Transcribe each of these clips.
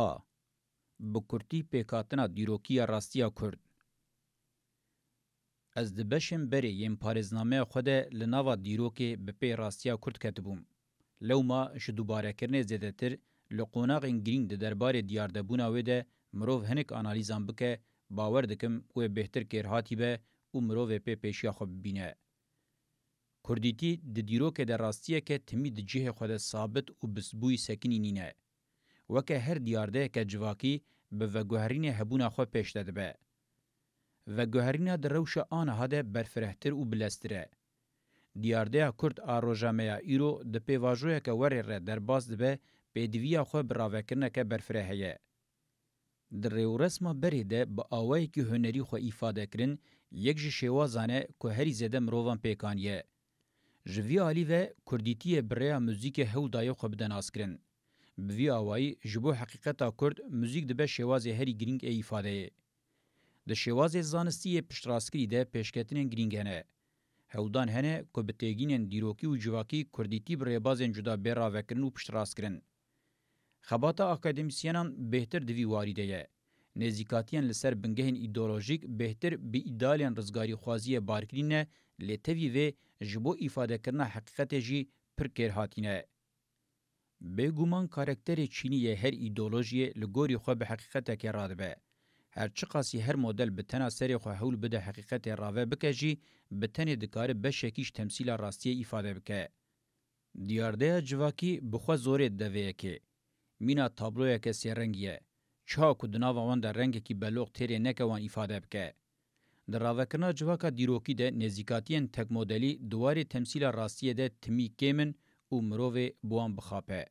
آ. بکرتی پیکاتنا دیروکیا راستیا کرد. از دبشم بری یم پارزنامه خود لناوا دیروکی بپی راستیا کرد کتبوم. لو ما شدوباره کرنه زیده تر لقوناق انگرین ده دربار دیاردبونا ویده مروف هنک آنالیزان بکه باور دکم و بهتر کرهاتی به و مروف پی پیشیا خوب بینه. کردیتی د دیروک در راستیه که تمی د جه خود ثابت و بسبوی سکنی نینه. وکه هر دیارده که جواکی به وگوهرین هبونا خود پیش داده به. وگوهرین در روش آنه هاده برفرهتر و بلستره. دیارده کرد آروژامه ایرو د پیواجوه که وره ره در باز دبه پیدویا خود براوکرنه که برفرهیه. در ریو رسما بری ده با آوائی که هنری خو ایفاده کرن یک شوازانه که هری زده مروان پیکانیه. جوی آلی و کردیتی برای موزیک هول دایو خو بدن آسکرن. بوی آوائی جبو حقیقتا کرد موزیک دبه شواز هری گرینگ ایفاده. ده شواز زانستی پشتراسکری ده پیشکتنین گرینگ هنه. هولدان هنه که بتگینن دیروکی و جواکی کردیتی برای بازن جدا برا وکرن و پشتراسکرن. خباتا اکادمیسیانان بهتر دوی واریده یه. نزیکاتیان لسر بنگهن ایدولوژیک بهتر به ایدالیان رزگاری خوازی بارکرینه لطوی و جبو ایفاده کرنا حقیقت جی پر کرهاتینه. بگومان کارکتر چینی هر ایدولوژی لگوری خواه به حقیقت که راده به. هر چقاسی هر مدل به تنها سری خواه حول بده حقیقت راوه بکه جی به تنه دکاره بشکیش تمثیل راستی ایفاده بکه. دیارده جواکی بخوا زوره دویه که مینا تابلویا که سی رنگیه. چها کدنا وان در رنگ کی بلوغ تیره نکه وان ایفاده بکه. در راوکرنا جواکا دیروکی ده نزیکاتین تک مدلی دواری تمثیل راستیه ده تمی کمن و مروو بوان بخاپه.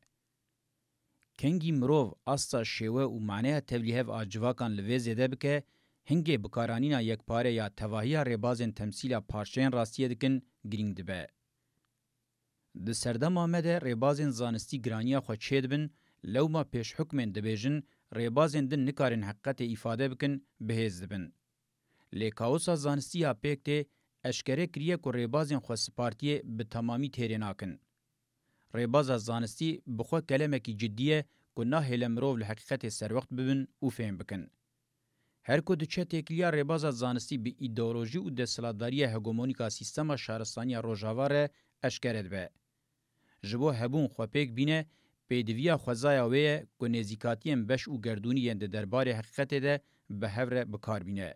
کنگی مروو استا شیوه و معنی تبلیه و آجواکان لویزه ده بکه هنگی بکارانینا یک پاره یا تواهی ریبازن تمثیل پارچین راستیه دکن گرینگ دبه. ده سردم آمده ریبازن زانستی گرانیا خود چید بن لو ما پیش حکمن دبیجن ریبازن دن نکارن حقیقت ایفاده بکن بهیز دبن. لیکاوسا زانستی ها پیکته اشکره کریه که ریبازن خود سپارتیه به تمامی تیره ناکن. ریبازا زانستی بخوا کلمه کی جدیه که ناهی لمروف لحقیقت سر وقت ببن و فهم بکن. هر کد چه تکلیا ریبازا زانستی به ایدئولوژی و دستلاتداری هگمونیکا سیستما شهرستانی روجاواره اشکره دبه. جبو هبون خو پیک بینه پیدویا خوزایا وی که نزیکاتیم بش و گردونی یند درباره حقیقت ده به هفره بکار بینه.